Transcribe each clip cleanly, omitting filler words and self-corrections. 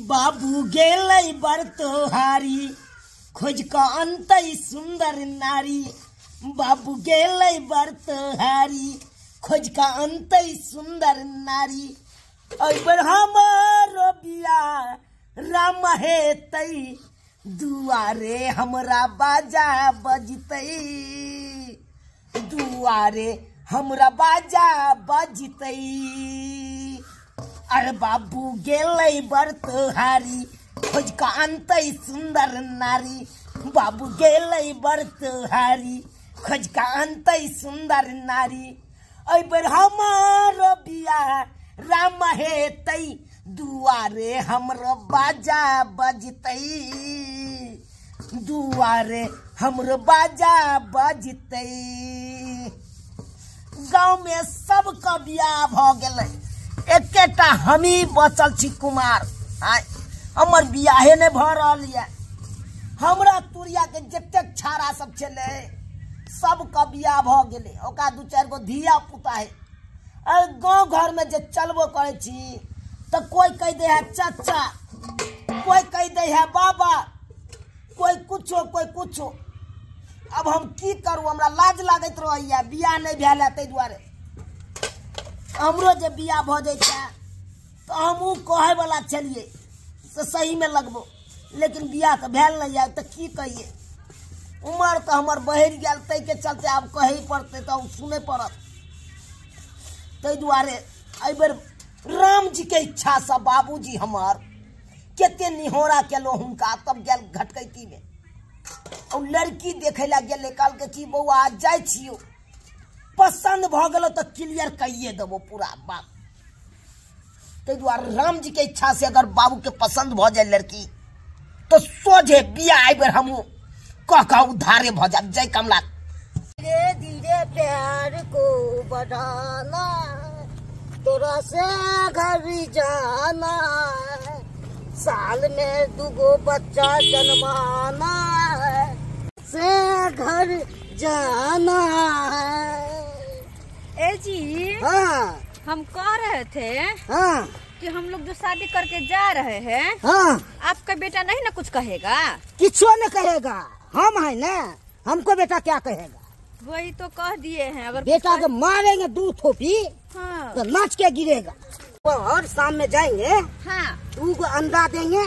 बाबू गेलै बर तोहारी खोज का अंतई सुंदर नारी। बाबू गेलै बर तोहारी खोज का अंतई सुंदर नारी। अइबर हमारो बिया राम हेतई दुआरे हमरा बाजा बजतई। दुआरे हमरा बाजा बजतई। अरे बाबू गेलै बर तोहारी खोज का अंतई सुंदर नारी। बाबू गेलै बर तोहारी खोज का अंतई सुंदर नारी। अइबर हमारो बिया राम हेतई दुआरे हमरो बाजा बजतई। दुआरे हमरो बाजा बजतई। गाँव में सबका बियाह भ गेलै एकेटा हमी बचल छी कुमार। हमर बियाहे नहीं भ रहल ये। हमरा तुरिया के जतेक छाड़ा सब छले सबका बियाह भ गेलै। ओका दू चार गो धिया पुता है। और गाँव घर में जे चलबो करे छी तो कोई कह दे है चाचा, कोई कह दे है बाबा, कोई कुछो कोई कुछो। अब हम की करूँ, हमरा लाज लागत रहिया बियाह नहीं भेल है। तै दुआरे हमरो जे बियाह भ जाइए तो हमहूँ कहे वाला चलिए से सही में लगबो, लेकिन बियाह तो भेल नहीं है। तो की कहिए, उम्र तो हमर बढ़ गया तै के चलते अब कहे पड़ते तो सुने पड़त। तै दुआरे अइबर राम जी के इच्छा से बाबूजी हमार केते निहोरा केलो हुनका। तब गेल घटकैती में और लड़की देखे ला गेले। कल के की बउआ आज जाय छियो, पसंद भ गेलो तो क्लियर कहिए देबो पूरा बात। तै दुआरे राम जी के इच्छा से अगर बाबू के पसंद भ जाए लड़की तो सोझे बियाह अइबर हमहू कह उद्धारे भ जाब। जय कमला। धीरे धीरे प्यार को बढ़ाना तोरा से घर जाना। साल में दुगो बच्चा जन्माना से घर जाना। ए जी, हाँ हम कह रहे थे हाँ कि हम लोग जो शादी करके जा रहे हैं हाँ आपका बेटा नहीं ना कुछ कहेगा? किछो न कहेगा। हम है ना, हमको बेटा क्या कहेगा। वही तो कह दिए हैं। अगर बेटा को मारेंगे दू थोपी हाँ तो नाच के गिरेगा। और शाम में जाएंगे हाँ 2 गो अंडा देंगे,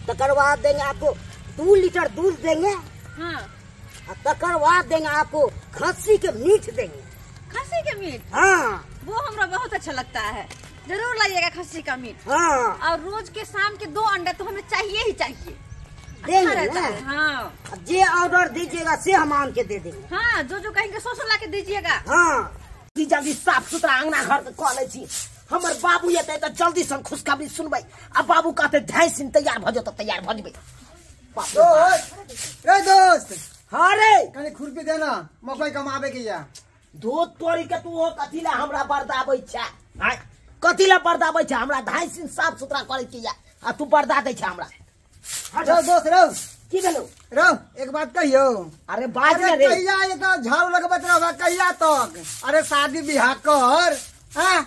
तकर बाद देंगे आपको 2 लीटर दूध देंगे, हाँ तकर बाद देंगे आपको खस्सी के मीट देंगे। खस्सी के मीट? हाँ वो हमरा बहुत अच्छा लगता है। जरूर लाइएगा खस्सी का मीट। हाँ और रोज के शाम के 2 अंडा तो हमें चाहिए ही चाहिए। देंगे अच्छा रहता ना। है। हाँ अब जे ऑर्डर दीजिएगा से हम आन के दे देंगे। हाँ, जो कहेंगे सो ला के दीजिएगा। हाँ जल्दी साफ सुथरा अंगना घर के कह ले छी। हमर बाबू एते तो जल्दी से खुशखबरी सुनबै। अब बाबू कहते ढाई सिन तैयार भ जाओ तो तैयार भ जेबै। ए दोस्त, हाँ रे कनी खुरपी देना मकई कमाबे के या। धोत तोरी के तू हो कथी ला हमरा बर्दाबै छै? कथी ला बर्दाबै छै? हमरा ढाई सिन साफ सुथरा करे के या आ तू बर्दा दै छै हमरा। रो दोस्त रो, की भेलो? रो एक बात कहियो। अरे बाज अरे रे। कहिया ये तो झाड़ू लगबत रहबा कहिया तक? अरे शादी बियाह कर। हां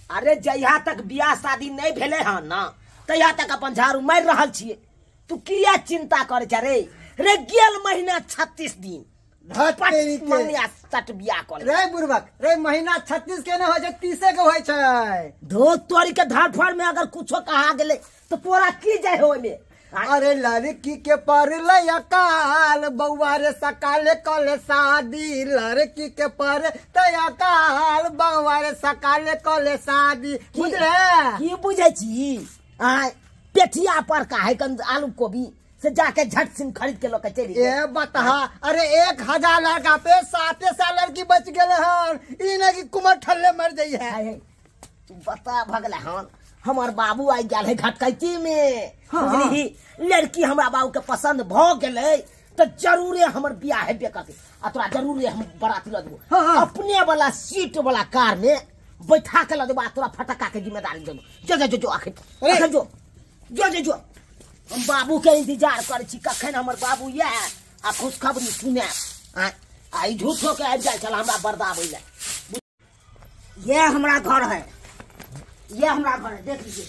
अरे जहिया तक बियाह शादी नहीं भेले हन ना तहिया तक अपन झाड़ू मार रहल छिए। तू किया चिंता करे छ रे? रे गेल महीना 36 दिन धतेरी के मनिया सट बियाह कर रे बुरबक रे महीना 36 के न हो जे 30 के होय छै। धोत तोरी के धड़फड़ में अगर कुछो कहा गेले तो तोरा की जाय होय में? अरे लड़की के परले अकाल बउआ रे सकाले कले शादी। लड़की के पर अकाल बउआ रे सकाले कले शादी। बुझले? की बुझे छी? पेठिया पर का है कन आलू कोबी से जाके झट सिन खरीद के लोग चली। ए बता, अरे 1000 लड़का पे 700 लड़की बच गेले हन। ई नहीं कि कुमार ठल्ले मर जाई है। तू बता भगले हन हमार बाबू आई गेल है घटकैती में। बुझली लड़की हमरा बाबू के पसंद भ गेले तो जरूरे हमर बियाह हेबे करते। आ तोरा जरूरे हम बराती ल देबो। अपने वाला सीट वाला कार में बैठा के ल देबो। तोरा फटका के जिम्मेदारी देबो। जो जो जो आखिर जो जो जो जो हम बाबू के इंतजार करे छी कखन हमर बाबू ये आ खुशखबरी सुने। आई झूठो के आबि जाय चल हमरा बर्दाबै ले। ये हमरा घर है। ये हमारा घर है, देख लीजिए।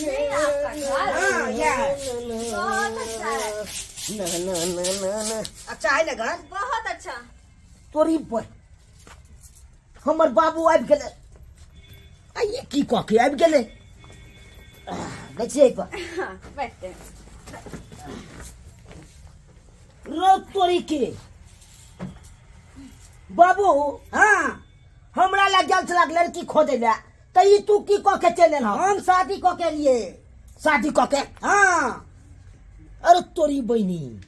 ये आपका घर? हाँ, ये है। बहुत अच्छा है। अच्छा है ना घर? बहुत अच्छा। तोरी पर हमर बाबू आबि गेले। आइए की कह के आबि गेले। देखिए हाँ, बैठते हैं। रो तोरी के बाबू। हाँ हमरा ला गेल छला लड़की खोजे ला, तो ई तू की कह के चले ना? हम शादी कह के लिए। शादी कह के? हाँ। अरे तोरी बहनी,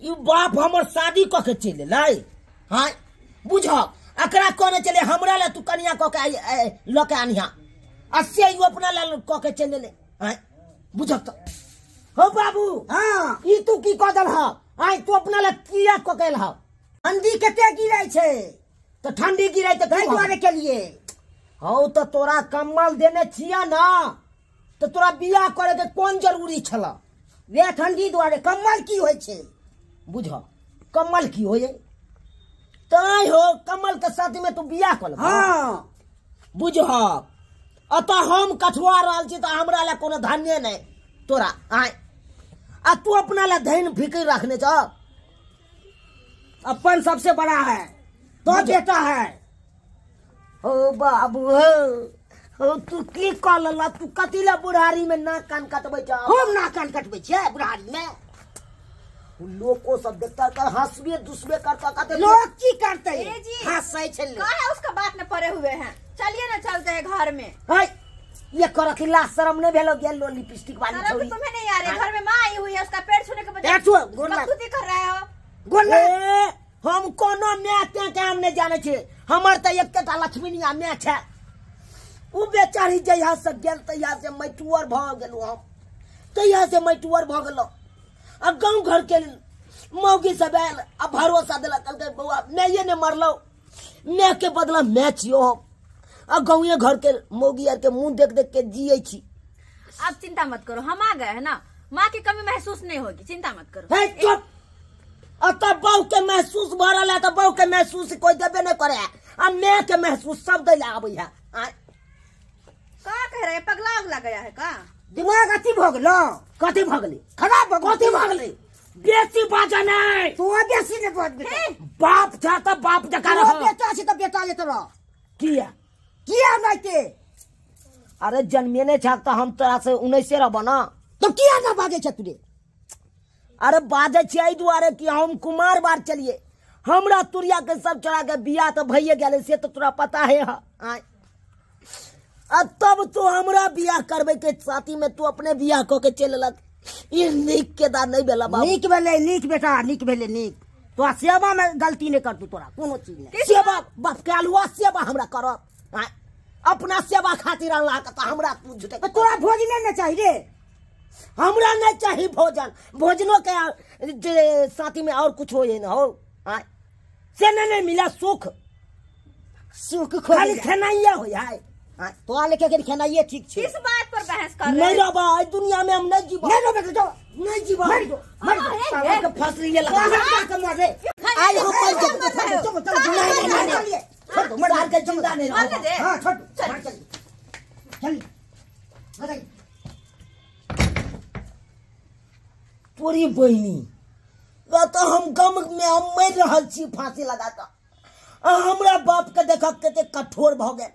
ई बाप हमर शादी कह के चले लाई। हाँ बुझ, अकरा कहने चले हमरा ला तू कनिया कह के ल के आनिया, असे यू अपना ला कह के चले ले। हाँ बुझ तो हो बाबू। हाँ ई तू की कह दल हा? हाँ तू अपना ला किया कह के ला? ठंडी कते गिरै छे, तो ठंडी गिरै तो कई दुआरे के लिए हो। तो तोरा कम्बल देने छिया ना, तो तोरा बियाह करे के कौन जरूरी छला? वे ठंडी दुआरे कम्बल की होय छे? बुझ कम्बल की होय तै हो, कम्बल के साथ में तू बियाह कर। हाँ बुझ, अतः हम कठुआ रहल छी, तो हमरा ला कोनो धान्य नहीं तोरा। आय आ तू अपना ला धैन फिक्र रखने छ। अपन सबसे बड़ा है तो बेटा है। हो बाबू हो तू की कह लला? तू कथी ला बुढ़ारी में नाक कान कटबै छ? हम नाक कान कटबै छियै बुढ़ारी में? लोगों सब देखता कर हंसबे दुसबे करता कहते लोग की करते ए जी, हंसै छै। कहाँ है उसका बात में पड़े हुए हैं? चलिए ना चलते हैं घर में। हाय ये कर कि लाज शर्म नहीं भेलो? गेल लो लिपस्टिक वाली शर्म छोरी। तो तुम्हें नहीं आ रही? घर में माँ आई हुई है, उसका पेट छूने के बजाय बैठो, गोला। बकचोदी कर रहे हो। गोले हम कोनो मैं के हम नहीं जाने छे। हमर त एकटा लक्ष्मीनिया मैं छे। उ बेचारी जहिया से गेल तहिया से मैटुअर भ गेलु हम, तहिया से मैटुअर भ गेलो। आ गांव घर के मौगी सब आयल आ भरोसा दिला, कहलकै बउआ मैं ने मरलो, मैं के बदला मैं छियो। आ गाँवे घर के मौगी आर के मुंह देख देख के जिये छी। आप चिंता मत करो, हम आ गए हैं ना, माँ की कमी महसूस नहीं होगी, चिंता मत करो। है चुप। तब बहू के महसूस भरल है, तो बहू के महसूस कोई देबे नहीं करे। आ मैं के महसूस सब दे आबे है। का कह रहे हैं? पगला उगला गया है का? दिमाग अथी भ गेलो? कथी भ गेली? खराब कथी भ गेली? बेसी बाजा नहीं। तू बेसी ने बात बेटा। बाप था तो बाप जका रह। बेटा छी तो बेटा ले तोरा किया किया नहीं के? अरे जन्मे ने छाक तो हम तोरा से 19 रहब ना, तो किया ना बाजे छ तुरे? अरे बाजे छी एहि दुआरे कि हम कुमार बार चलिए, हमरा तुरिया के सब चढ़ा के बियाह तो भइए गेले, से तो तोरा पता है। आय तब तो हमरा बियाह करबे के साथी में तू अपने बियाह क के चललक। ई नीक के दान नहीं भेला बाबू। नीक भेले, नीक बेटा, नीक भेले, नीक। तो सेवा में गलती नहीं कर तू, तोरा कोनो चीज नहीं। सेवा बाप के अलुआ सेवा हमरा करब। अपना सेवा खातिर अल्लाह का तो हमरा तू झूठे। तो तोरा भोजन नहीं चाहिए रे? हमरा नहीं चाहिए भोजन। भोजनों के साथी में और कुछ हो ना हो से नहीं मिला सुख। सुख खाली खेनाइए हो जाए। तो लेके के खेनाइए ठीक छे। किस बात पर बहस कर रहे नहीं हैं? रबा इस दुनिया में हम नहीं जीवा। नहीं रबा जो नहीं जीवा। मर के फंस लिए लगा के मारे। आज हम मर गए। चलो नहीं छोड़ दो, मर के जिंदा नहीं रहो। हां छोड़ चल चल बताइए। पूरी बहनी तो हम गम में हम मर रहल छी फांसी लगा के। हमरा बाप के देखा कते कठोर भ गए।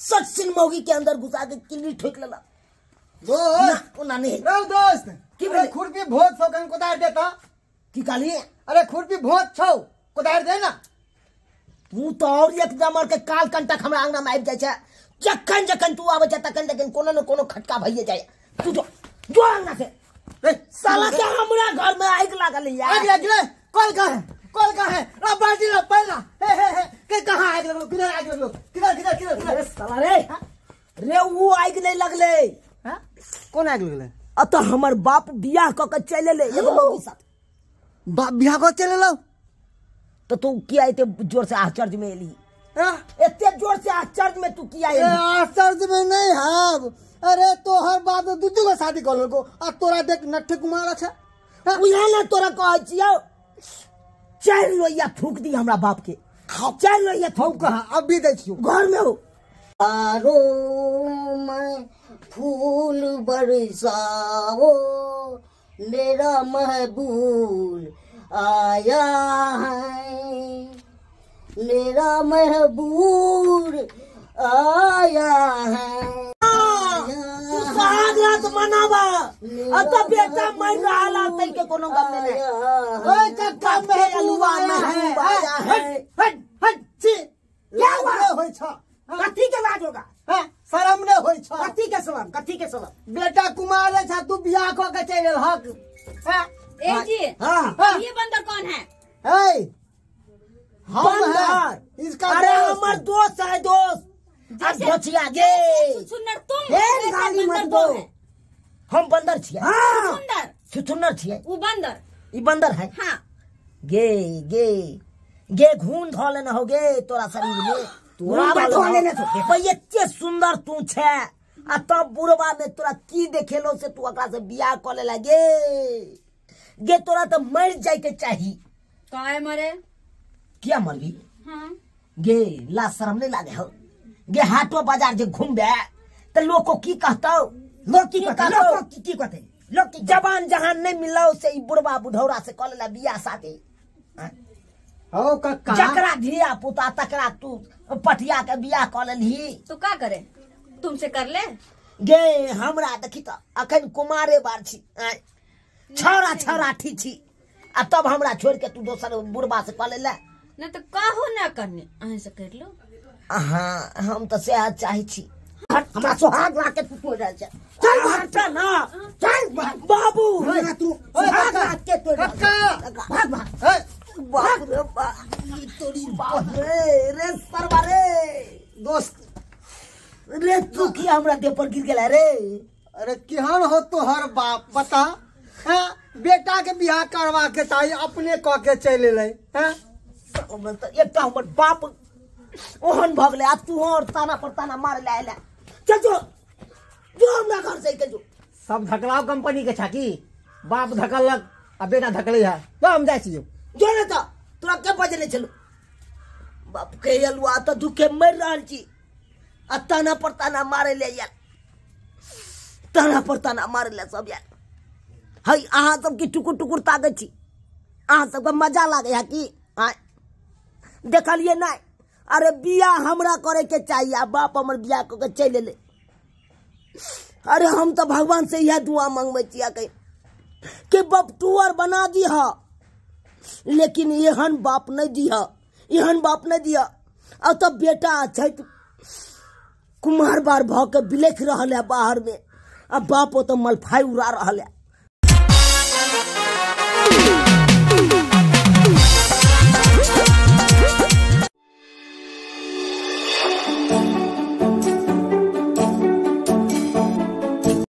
सचिन मौगी के अंदर घुसा के किल्ली ठोक लेला। दोस्त ना नहीं रो दोस्त की अरे खुरपी भोज छौ कन कोदार देता। की काली? अरे खुरपी भोज छौ कोदार दे ना। तू तो और एक नंबर के काल कंटक हमरा अंगना में आबि जाय छै। जखन जखन तू आबै छै तखन तखन कोनो न कोनो खटका भइए जाय। तू जो अंगना से साला के हमरा घर में आग लागल है। आग लगले कल का है? कल का है? ला बाल्टी ला पहला। हे के कहां आग लगलो? किधर आग लगलो? किधर साला रे वो आग नहीं लगले। हां कौन आग लगले? अतः हमर बाप बियाह क के चले ले एगो मौगी साथ। बाप बियाह क चले लो? तो तू किया इते जोर से आश्चर्य में एली? इतने जोर से आश्चर्य में तू किया एली? आश्चर्य में नहीं है। अरे तोहर बाप दूधू को शादी कर लो आ तोरा देख नट्ठे कुमार अच्छा। उहे ना तोरा कहै छियौ 4 लोइया थूक दी हमरा बाप के। 4 लोइया थूक कहां अब भी दै छियो घर में हो। आरो मैं फूल बरसाओ मेरा महबूब आया है, मेरा महबूब आया है। तू सुहाग रात मनावा अत बेटा मैं रहला तई के कोनो गम में नहीं। ओए कक्का महबूबा है हट हट छी क्या हुआ होय छ कथी के बात होगा हैं शर्म ने होय छ कथी के शर्म कथी के शर्म बेटा कुमार छ तू बियाह क के चल हक हैं ए जी हां ये बंदर कौन है? है हम है इसका अरे हमर दोस्त है दोस्त बचिया गे सुंदर तुम हे गाली मत दो हम बंदर छिए हां सुंदर छुछुन्नर छिए वो बंदर ई बंदर है हाँ गे गे गे घून धोले न हो गे तोरा शरीर में तोरा धोले न भाई एते सुंदर तू छे आ तब बुढ़वा में तोरा की देखेलो से तू ओकरा से बियाह क ले लगे गे तोरा तो मर जाय के चाही काहे मरे? क्या मरबी हाँ गे ला शर्म नहीं लागे हो गे हाटो बाजार जे घूमबे त लोग को की कहतो लोग की कहते लोग की जबान जहान नहीं मिलो से ई बुढ़वा बुढ़ौरा से कल ला बियाह शादी हो कक्का जकरा धिया पुता तकरा तू पटिया के बियाह क लेली तो का करे तुमसे कर ले? गे हमरा देखी त अखन कुमारे बार छी छौरा छौराठी छी आ तब हमरा छोड़ के तू दोसर बुढ़वा से कल ले न तो काहो ना करने अहे से कर लो। हाँ हम तो सेहत चाहे छी हमरा सुहाग ला के तू तो जा चल भागता ना चल बाबू तू सुहाग ला के तो कक्का भाग भाग बाप रे बाप ई तोरी बाप रे सरवा रे दोस्त रे तू की हमरा देह पर गिर गेला रे अरे केहन हो तोहर बाप बता हैं बेटा के बियाह करवा के चाहिए अपने क के चले ले हैं एकटा हमर बाप ओहन भग ले आ तू और ताना पर ताना मार ले आइला चल जो जो हमरा घर से के जो सब धकलाव कंपनी के छाकी बाप धकलक आ बेटा धकले है तो हम जाय छी जो ने तो तोरा के बजले चलो बाप के अलवा तो दुखे मर रहल छी आ ताना पर ताना मारे ले यार ताना पर ताना मारे ले सब यार हई अहाँ सब की टुकुर टुकुर ताकै छी अहाँ सबके मजा लागे है कि आय देखलिए नहीं अरे बियाह हमरा करे के चाहिए आ बाप हमर बियाह क के चल ले अरे हम तो भगवान से यह दुआ मांगबे छिया के बाप टूअर बना दी हा लेकिन एहन बाप नहीं दिया एहन बाप नहीं दिया अब तब बेटा छै कुमार बार भ के बिलख रहल है बाहर में अब बाप तो मलफाई उड़ा रहल है